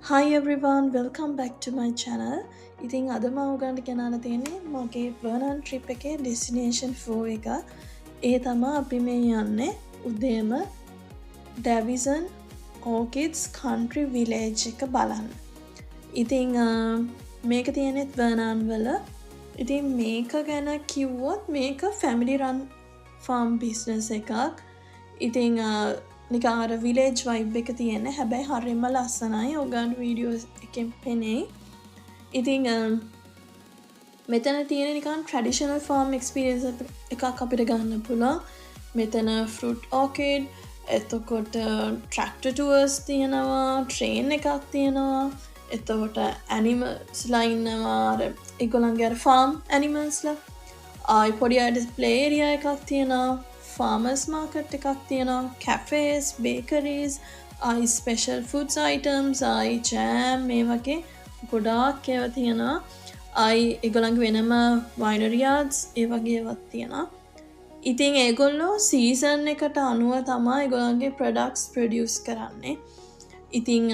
Hi everyone, welcome back to my channel. ඉතින් අද මම ඔයගලන්ට ගෙනාලා තියෙන්නේ මගේ Vernon trip එකේ destination 4 එක. ඒ තමයි අපි මේ යන්නේ උදේම Davison Orchards country village එක බලන්න. ඉතින් මේක තියෙන්නේ Vernon වල. ඉතින් මේක ගැන කිව්වොත් මේක family run farm business එකක්. ඉතින් නිකන් අර village vibe එක තියෙන හැබැයි හරියම ලස්සනයි ඔයගන් වීඩියෝ එකෙන් පෙනේ. ඉතින් මෙතන තියෙන නිකන් traditional farm experience එකක් අපිට ගන්න පුළුවන්. මෙතන fruit orchid, එතකොට tractor tours තියෙනවා, train එකක් තියෙනවා, එතකොට animals ලා ඉන්නවා අර ඒගොල්ලන්ගේ අර farm animals ලා. ආයි පොඩි අයට play area එකක් තියෙනවා. farmers market එකක් තියෙනවා, cafes, bakeries, special foods items, jam මේ වගේ ගොඩාක් ඒවා තියෙනවා. ඒගොල්ලන්ගේ වෙනම winery yards ඒ වගේ ඒවාත් තියෙනවා. ඉතින් ඒගොල්ලෝ season එකට අනුව තමයි ඒගොල්ලන්ගේ products produce කරන්නේ. ඉතින්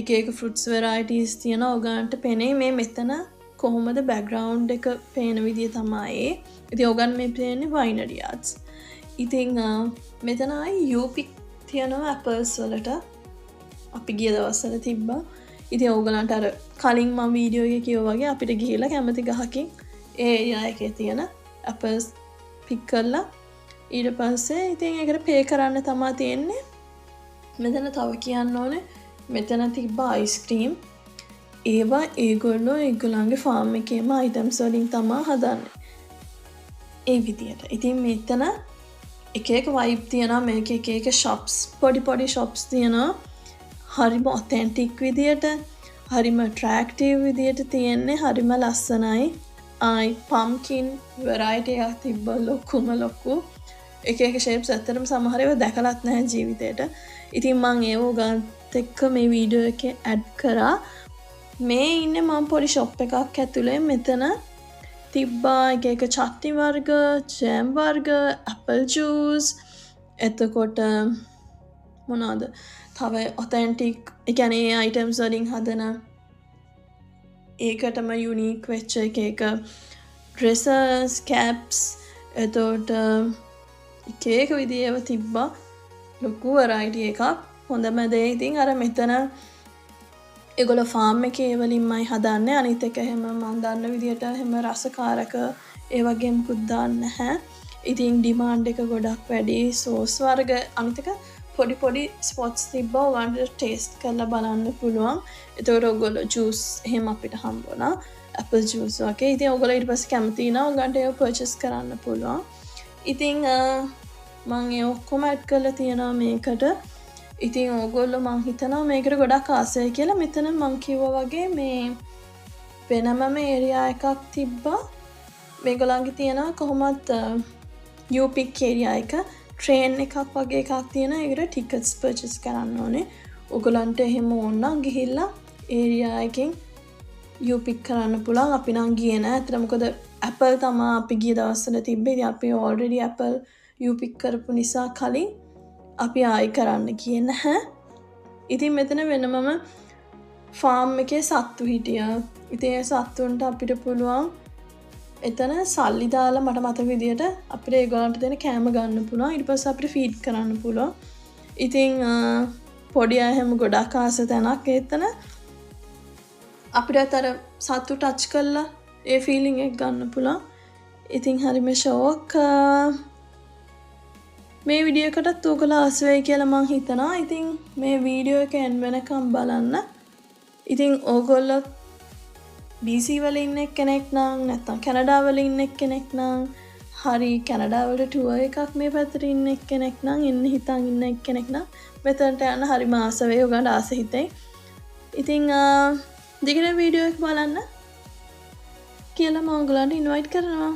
එක එක fruits varieties තියෙනවා. ඔයගන්ට පෙනේ මේ මෙතන කොහොමද background එක පේන විදිය තමයි. ඉතින් ඔයගන් මේ පේන්නේ winery yards. ඉතින් මෙතන යූපික් තියෙනවා ඇපල්ස් වලට අපි ගිය දවස්වල තිබ්බා. ඉතින් ඕගලන්ට අර කලින් මම වීඩියෝ එකේ කිව්වා වගේ අපිට ගිහිල්ලා කැමති ගහකින් ඒ ඒරියා එකේ තියෙන ඇපල්ස් පික් කරලා ඊට පස්සේ ඉතින් ඒකට පේ කරන්න තමයි තියෙන්නේ. මෙතන තව කියන්න ඕනේ මෙතන තිබ්බ අයිස්ක්‍රීම් ඒවා ඒගොල්ලෝ ඒගොල්ලන්ගේ ෆාම් එකේම අයිටම්ස් වලින් තමයි හදන්නේ. ඒ විදියට. ඉතින් මෙතන එක එක වයිබ් තියෙනවා මේක එක shops පොඩි shops තියෙනවා හරිම authentic විදියට හරිම attractive විදියට තියෙන්නේ හරිම ලස්සනයි pumpkin variety එකක් තිබ්බ ලොකු එක shapes ඇත්තටම සමහර ඒවා දැකලත් නැහැ ජීවිතේට. ඉතින් මම ඒව ඔයගන්ට එක්ක මේ වීඩියෝ එකේ ඇඩ් කරා. මේ ඉන්නේ මම පොඩි shop එකක් ඇතුලේ. මෙතන තිබ්බා එක චට්නි වර්ග, ජෑම් වර්ග, ඇපල් ජූස්, එතකොට මොනවාද? තව ඔතෙන්ටික් ඒ කියන්නේ අයිටම්ස් වලින් හදන ඒකටම යුනික් වෙච්ච එක ඩ්‍රෙසර්ස්, කැප්ස්, එතකොට එක විදිහේව තිබ්බා. ලොකු වෙරයිටි එකක්. හොඳම දේ ඉතින් අර මෙතන ඒගොල්ලෝ ෆාම් එකේ වලින්මයි හදන්නේ. අනිත් එක එහෙම මම දන්න විදියට එහෙම රසකාරක ඒ වගේ මුකුත් දාන්නේ නැහැ. ඉතින් ඩිමාන්ඩ් එක ගොඩක් වැඩි. සෝස් වර්ග අනිත් එක පොඩි ස්පොට්ස් තිබ්බා. ඔයාලට ටේස්ට් කරලා බලන්න පුළුවන්. ඒතකොට ඔයගොල්ලෝ ජූස් එහෙම අපිට හම්බ වුණා. ඇපල් ජූස් වගේ. ඉතින් ඔයගොල්ලෝ ඊට පස්සේ කැමති නම් ඔයගන්ට ඒක පර්චේස් කරන්න පුළුවන්. ඉතින් මම ඒ ඔක්කොම ඇඩ් කරලා තියෙනවා මේකට. ඉතින් ඕගොල්ලෝ මං හිතනවා මේකට ගොඩක් ආසයි කියලා. මෙතන මං කිව්වා වගේ මේ වෙනමම ඒරියා එකක් තිබ්බා. මේගොල්ලන්ගේ තියෙනවා කොහොමත් යූපික් ඒරියා එක ට්‍රේන් එකක් වගේ එකක් තියෙනවා. ඒකට ටිකට්ස් පර්චේස් කරන්න ඕනේ. ඕගොල්ලන්ට එහෙම ඕන නම් ගිහිල්ලා ඒරියා එකෙන් යූපික් කරන්න පුළුවන්. අපි නම් ගියේ නෑ. ඒතර මොකද ඇපල් තමයි අපි ගිය දවස්වල තිබ්බේ. ඉතින් අපි ඔල්රෙඩි ඇපල් යූපික් කරපු නිසා කලින් අපි ආයි කරන්න ගියේ නැහැ. ඉතින් මෙතන වෙනමම ෆාම් එකේ සත්තු හිටියා. ඉතින් ඒ සත්තුන්ට අපිට පුළුවන් එතන සල්ලි දාලා මට මතක විදියට අපිට ඒගොල්ලන්ට දෙන කෑම ගන්න පුළුවන්. ඊට පස්සේ අපිට ෆීඩ් කරන්න පුළුවන්. ඉතින් පොඩි අය හැම ගොඩක් ආස තැනක් එතන. අපිට අර සත්තු ටච් කරලා ඒ ෆීලිං එක ගන්න පුළුවන්. ඉතින් හරිම ෂෝක් මේ වීඩියෝ එකටත් ඔයගොල්ලෝ ආස වෙයි කියලා මං හිතනවා. ඉතින් මේ වීඩියෝ එක එන්න වෙනකම් බලන්න. ඉතින් ඔයගොල්ලෝ BC වල ඉන්න කෙනෙක් නම් නැත්නම් කැනඩා වල ඉන්න කෙනෙක් නම් හරි කැනඩා වල ටුවර් එකක් මේ පැත්තට ඉන්න කෙනෙක් නම් ඉන්න හිතන් ඉන්න කෙනෙක් නම් මෙතනට යන්න හරිම ආස වෙයි. ඔයගොල්ලන්ට ආස හිතෙයි. ඉතින් දිගට වීඩියෝ එක බලන්න කියලා මම ඔයගොල්ලන්ට ඉන්වයිට් කරනවා.